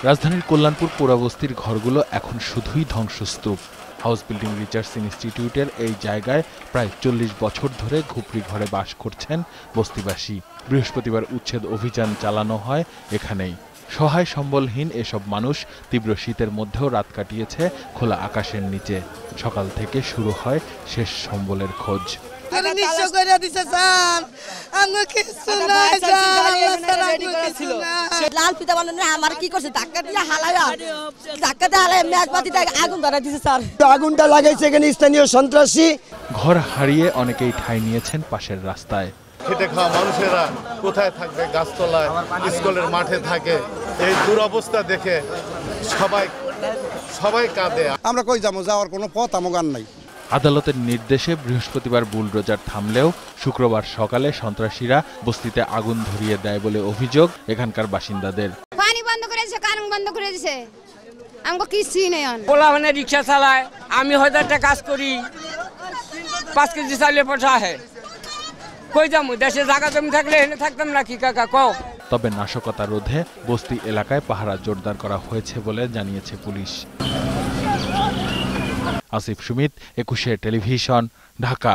রাজধানীর কল্যাণপুর পোড়াবস্তির ঘরগুলো এখন শুধুই ধ্বংসস্তূপ। হাউস বিল্ডিং রিসার্চ ইনস্টিটিউটের এই জায়গায় প্রায় ৪০ বছর ধরে ঘুপড়ি ঘরে বাস করছেন বস্তিবাসী। বৃহস্পতিবার উচ্ছেদ অভিযান চালানো হয় এখানেই। সহায় সম্বলহীন এসব মানুষ তীব্র শীতের মধ্যেও রাত কাটিয়েছে খোলা আকাশের নিচে। সকাল থেকে শুরু হয় শেষ সম্বলের খোঁজ। লাল পিতা আমার কি করছে ধাক্কা দিয়ে হালায়া ধাক্কা দিয়ে হালায় মেজবাতিতে আগুন ধরা দিছে স্যার। আগুনটা লাগাইছে এখানে স্থানীয় সন্ত্রাসী। ঘর হারিয়ে অনেকেই ঠাঁই নিয়েছেন পাশের রাস্তায়। খেটে খাওয়া মানুষেরা কোথায় থাকবে? গাছতলায়, স্কুলের মাঠে থাকে। এই দুরবস্থা দেখে সবাই কাঁদে। আমরা কই যাবো, যাওয়ার কোনো পথ আমাদের নাই। আদালতের নির্দেশে বৃহস্পতিবার বুলডোজার থামলেও শুক্রবার সকালে সন্ত্রাসীরা বস্তিতে আগুন ধরিয়ে দেয় বলে অভিযোগ এখানকার বাসিন্দাদের। পানি বন্ধ করে দিয়েছে, কারেন্ট বন্ধ করে দিয়েছে, আমাকে কিছুই নেই। পোলাপানে রিক্সা চালায়, আমি হয়তো একটা কাজ করি, 5 কেজি চাইলে পয়সা হয়। কই যাবো? দেশে জায়গা জমি থাকলে এনে থাকতাম নাকি কাকা কও? তবে নাশকতা রোধে বস্তি এলাকায় পাহারা জোরদার করা হয়েছে বলে জানিয়েছে পুলিশ। আসিফ সুমিত, 21 টেলিভিশন, ঢাকা।